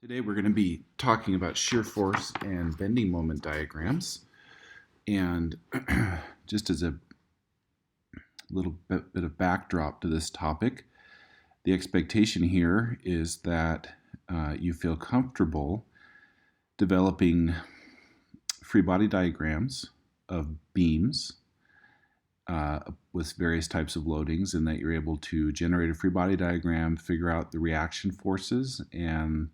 Today we're going to be talking about shear force and bending moment diagrams. And just as a little bit of backdrop to this topic, the expectation here is that you feel comfortable developing free body diagrams of beams with various types of loadings, and that you're able to generate a free body diagram, figure out the reaction forces, and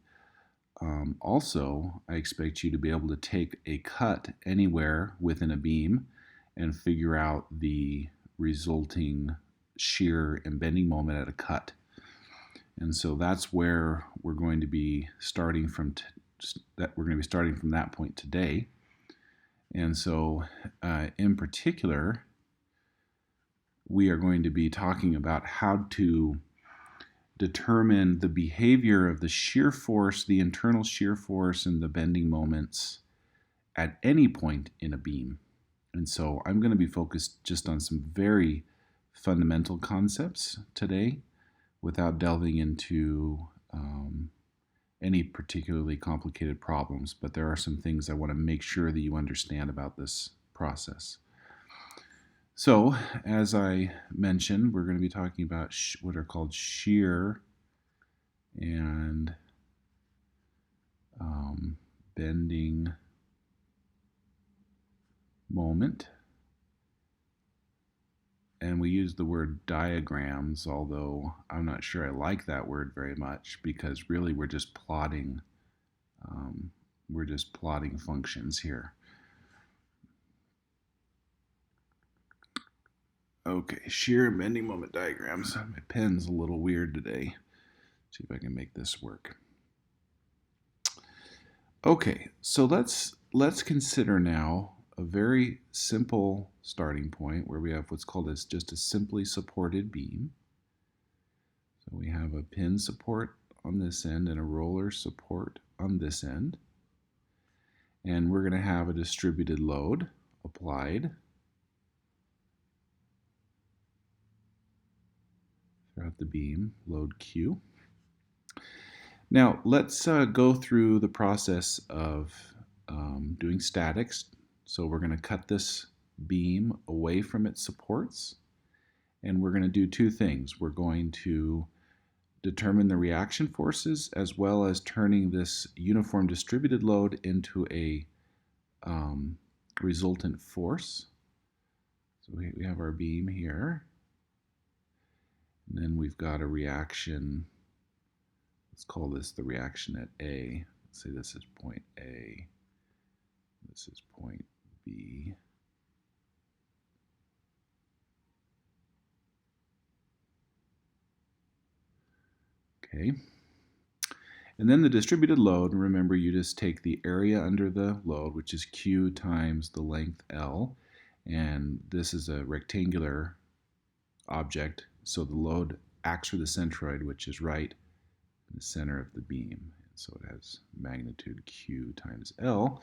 also, I expect you to be able to take a cut anywhere within a beam and figure out the resulting shear and bending moment at a cut. And so that's where we're going to be starting from. That point today. And so, in particular, we are going to be talking about how to determine the behavior of the shear force, the internal shear force, and the bending moments at any point in a beam. And so I'm going to be focused just on some very fundamental concepts today without delving into any particularly complicated problems, but there are some things I want to make sure that you understand about this process. So, as I mentioned, we're going to be talking about what are called shear and bending moment. And we use the word diagrams, although I'm not sure I like that word very much, because really we're just plotting functions here. Okay, shear and bending moment diagrams. My pen's a little weird today. See if I can make this work. Okay, so let's consider now a very simple starting point where we have what's called as just a simply supported beam. So we have a pin support on this end and a roller support on this end. And we're going to have a distributed load applied throughout the beam, load Q. Now let's go through the process of doing statics. So we're going to cut this beam away from its supports, and we're going to do two things. We're going to determine the reaction forces as well as turning this uniform distributed load into a resultant force. So we have our beam here. And then we've got a reaction. Let's call this the reaction at A. Let's say this is point A. This is point B. Okay. And then the distributed load, remember you just take the area under the load, which is Q times the length L. And this is a rectangular object, so the load acts for the centroid, which is right in the center of the beam. So it has magnitude Q times L,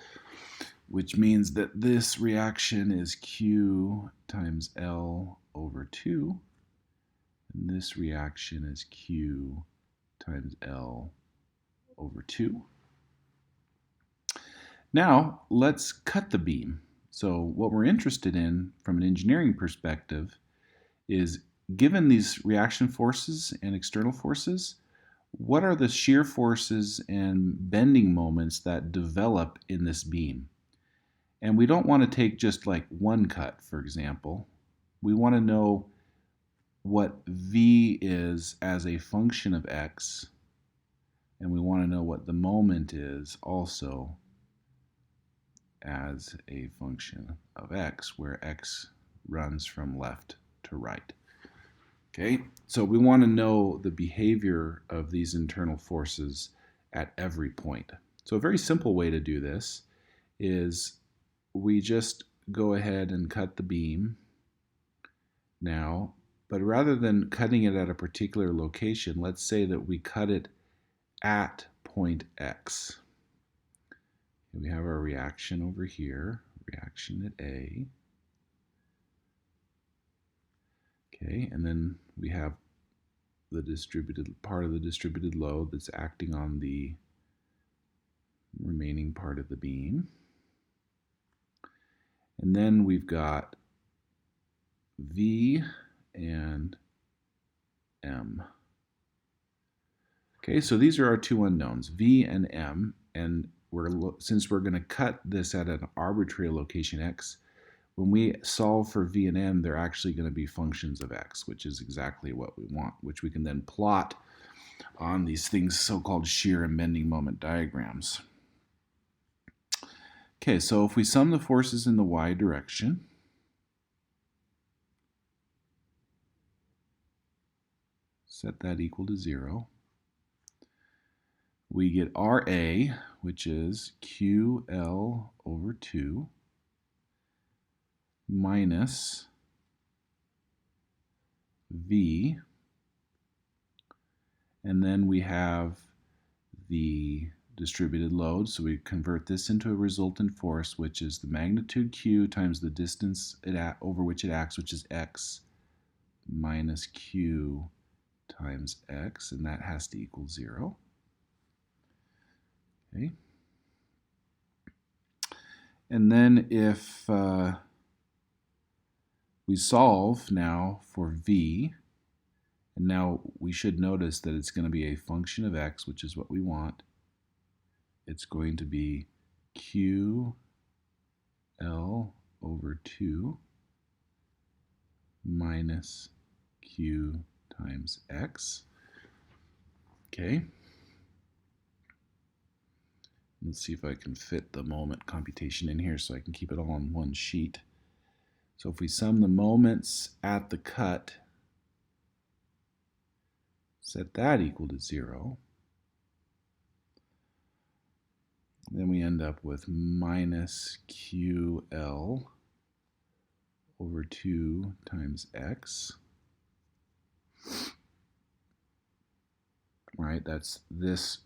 which means that this reaction is Q times L over 2, and this reaction is Q times L over 2. Now let's cut the beam. So what we're interested in from an engineering perspective is, given these reaction forces and external forces, what are the shear forces and bending moments that develop in this beam? And we don't want to take just like one cut, for example. We want to know what V is as a function of X, and we want to know what the moment is also as a function of X, where X runs from left to right. Okay, so we want to know the behavior of these internal forces at every point. So a very simple way to do this is we just go ahead and cut the beam now, but rather than cutting it at a particular location, let's say that we cut it at point X. We have our reaction over here, reaction at A. Okay, and then we have the distributed part of the distributed load that's acting on the remaining part of the beam. And then we've got V and M. Okay, so these are our two unknowns, V and M, and since we're going to cut this at an arbitrary location x, when we solve for V and M, they're actually going to be functions of x, which is exactly what we want, which we can then plot on these things, so-called shear and bending moment diagrams. Okay, so if we sum the forces in the y direction, set that equal to 0, we get RA, which is QL over 2 minus V, and then we have the distributed load, so we convert this into a resultant force, which is the magnitude Q times the distance over which it acts, which is X, minus Q times X, and that has to equal 0. Okay. And then if we solve now for V, and now we should notice that it's going to be a function of x, which is what we want. It's going to be QL over 2 minus Q times x. Okay. Let's see if I can fit the moment computation in here so I can keep it all on one sheet. So if we sum the moments at the cut, set that equal to 0, then we end up with minus QL over 2 times x. Right, that's this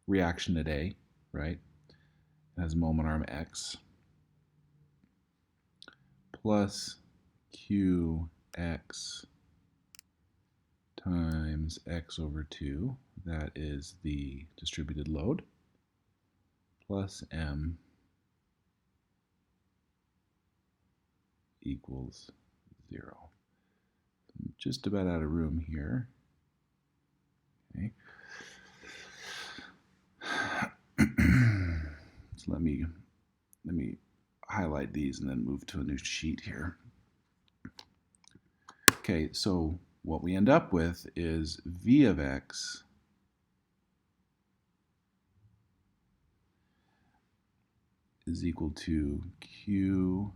reaction at A, right? It has moment arm x plus qx times x over 2, that is the distributed load, plus m equals 0. I'm just about out of room here. Okay. So let me highlight these and then move to a new sheet here. Okay, so what we end up with is v of x is equal to QL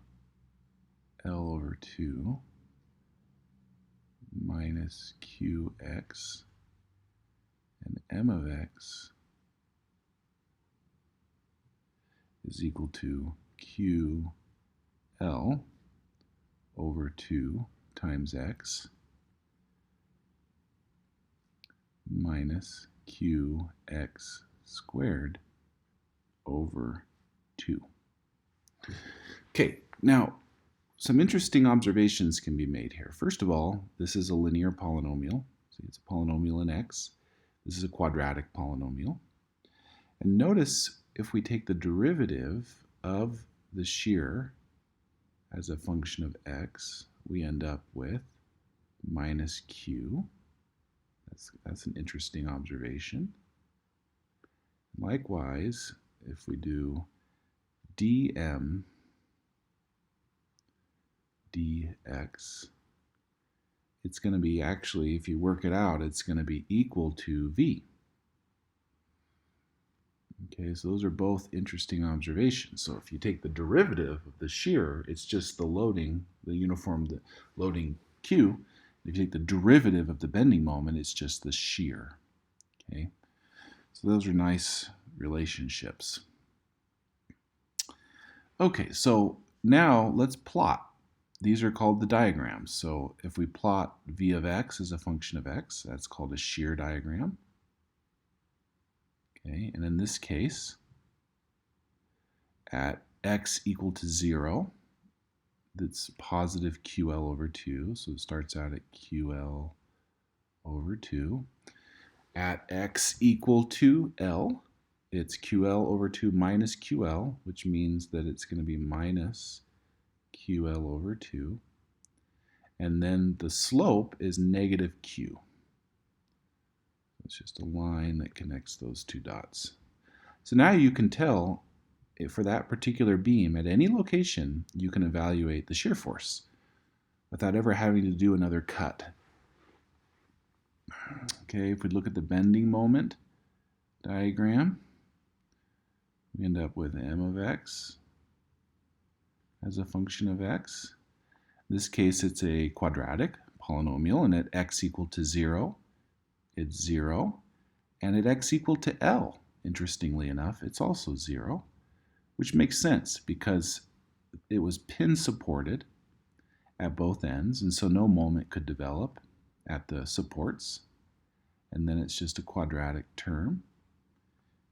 over 2 minus QX, and m of x is equal to QL over 2 times x minus QX squared over 2. Okay, now some interesting observations can be made here. First of all, this is a linear polynomial. See, it's a polynomial in x. This is a quadratic polynomial. And notice if we take the derivative of the shear as a function of x, we end up with minus q. That's an interesting observation. Likewise, if we do dm dx, it's going to be, actually, if you work it out, it's going to be equal to v. Okay, so those are both interesting observations. So if you take the derivative of the shear, it's just the loading, the uniform loading Q. If you take the derivative of the bending moment, it's just the shear. Okay, so those are nice relationships. Okay, so now let's plot. These are called the diagrams. So if we plot v of x as a function of x, that's called a shear diagram. Okay, and in this case, at x equal to 0, that's positive QL over 2, so it starts out at QL over 2. At x equal to L, it's QL over 2 minus QL, which means that it's going to be minus QL over 2. And then the slope is negative Q. It's just a line that connects those two dots. So now you can tell if for that particular beam, at any location, you can evaluate the shear force without ever having to do another cut. Okay, if we look at the bending moment diagram, we end up with m of x as a function of x. In this case, it's a quadratic polynomial, and at x equal to 0, it's 0. And at x equal to L, interestingly enough, it's also 0, which makes sense because it was pin supported at both ends, and so no moment could develop at the supports. And then it's just a quadratic term.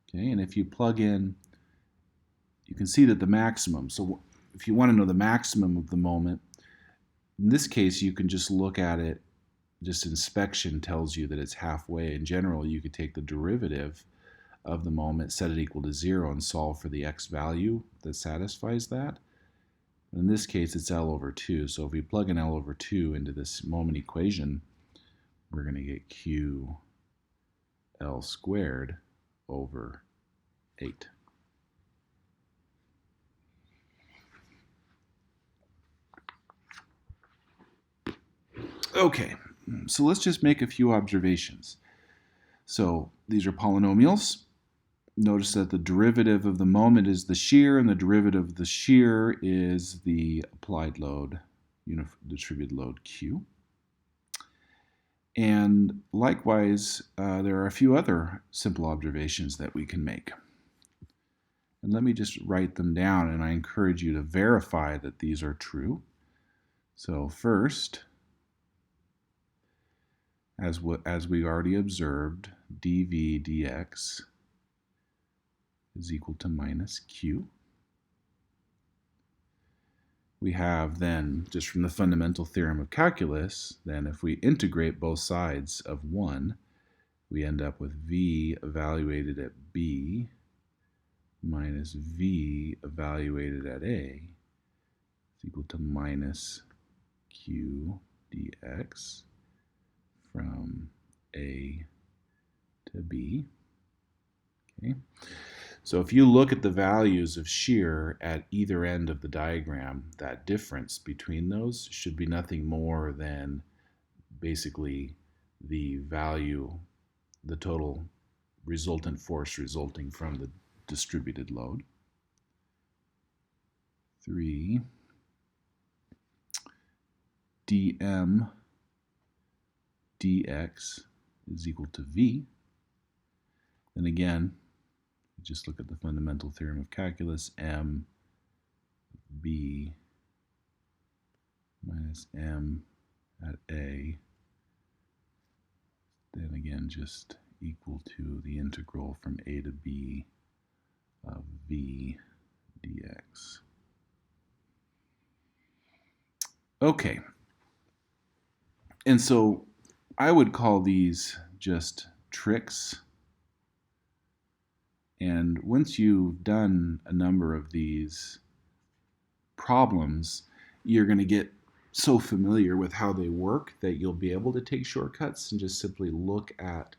Okay, and if you plug in, you can see that the maximum, so if you want to know the maximum of the moment, in this case you can just look at it, just inspection tells you that it's halfway. In general, you could take the derivative of the moment, set it equal to 0, and solve for the x value that satisfies that. In this case, it's L over 2, so if we plug in L over 2 into this moment equation, we're going to get Q L squared over 8. Okay, so let's just make a few observations. So these are polynomials. Notice that the derivative of the moment is the shear, and the derivative of the shear is the applied load, distributed load Q. And likewise, there are a few other simple observations that we can make. And let me just write them down, and I encourage you to verify that these are true. So first, as we already observed, dv dx is equal to minus q. We have then, just from the fundamental theorem of calculus, then if we integrate both sides of 1, we end up with v evaluated at b minus v evaluated at a is equal to minus q dx from a to b. Okay. So if you look at the values of shear at either end of the diagram, that difference between those should be nothing more than basically the value, the total resultant force resulting from the distributed load. 3 dm dx is equal to v. And again, just look at the fundamental theorem of calculus, m b minus m at a, then again just equal to the integral from a to b of v dx. Okay, and so I would call these just tricks. And once you've done a number of these problems, you're going to get so familiar with how they work that you'll be able to take shortcuts and just simply look at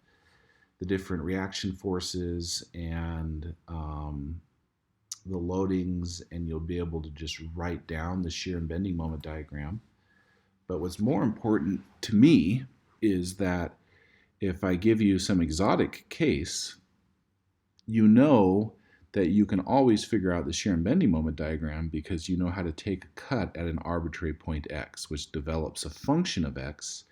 the different reaction forces and the loadings, and you'll be able to just write down the shear and bending moment diagram. But what's more important to me is that if I give you some exotic case, you know that you can always figure out the shear and bending moment diagram because you know how to take a cut at an arbitrary point x, which develops a function of x,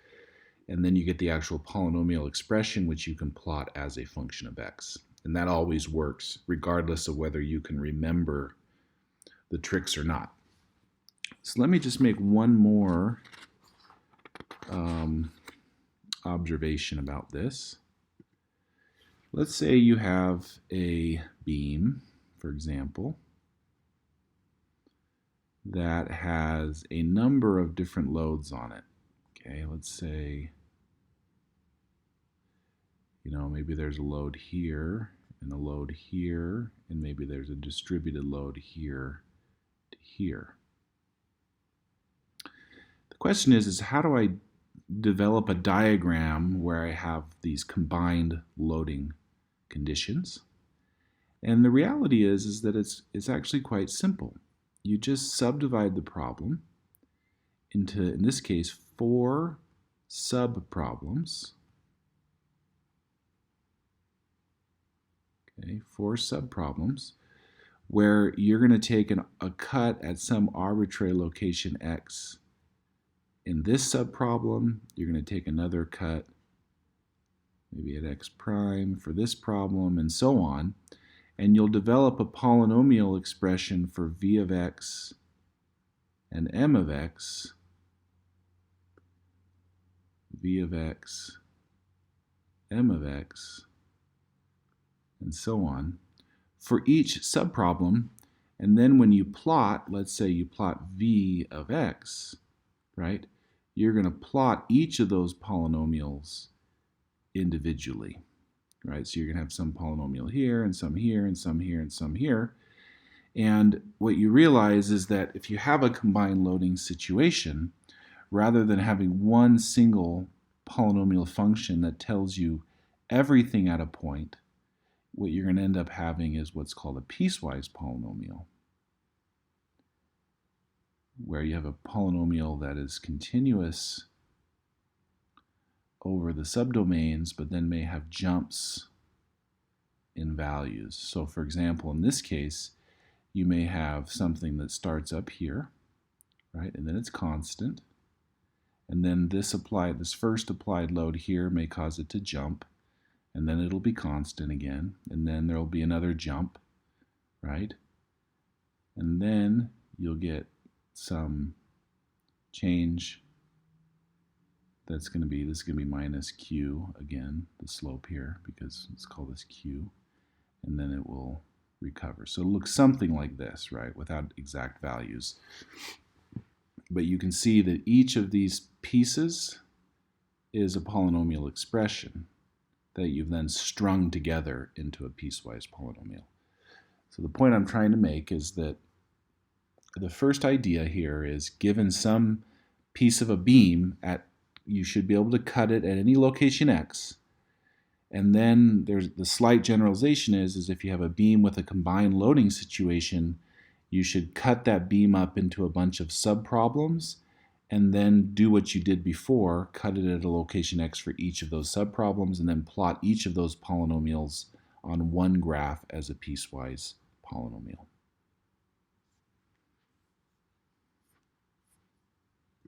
and then you get the actual polynomial expression, which you can plot as a function of x. And that always works, regardless of whether you can remember the tricks or not. So let me just make one more observation about this. Let's say you have a beam, for example, that has a number of different loads on it. Okay, let's say maybe there's a load here and a load here, and maybe there's a distributed load here to here. The question is how do I develop a diagram where I have these combined loading conditions? And the reality is that it's actually quite simple. You just subdivide the problem into, in this case, 4 subproblems. Okay, 4 subproblems where you're going to take a cut at some arbitrary location x. In this subproblem, you're going to take another cut maybe at x prime for this problem, and so on. And you'll develop a polynomial expression for v of x and m of x, v of x, m of x, and so on, for each subproblem. And then when you plot, let's say you plot v of x, right, you're going to plot each of those polynomials individually, right? So you're going to have some polynomial here, and some here, and some here, and some here. And what you realize is that if you have a combined loading situation, rather than having one single polynomial function that tells you everything at a point, what you're going to end up having is what's called a piecewise polynomial, where you have a polynomial that is continuous over the subdomains, but then may have jumps in values. So for example, in this case, you may have something that starts up here, right, and then it's constant, and then this first applied load here may cause it to jump, and then it'll be constant again, and then there'll be another jump, right, and then you'll get some change that's going to be, this is going to be minus q again, the slope here, because let's call this q, and then it will recover. So it looks something like this, right, without exact values. But you can see that each of these pieces is a polynomial expression that you've then strung together into a piecewise polynomial. So the point I'm trying to make is that the first idea here is, given some piece of a beam, you should be able to cut it at any location x. And then there's the slight generalization is if you have a beam with a combined loading situation, you should cut that beam up into a bunch of subproblems and then do what you did before, cut it at a location x for each of those subproblems, and then plot each of those polynomials on one graph as a piecewise polynomial.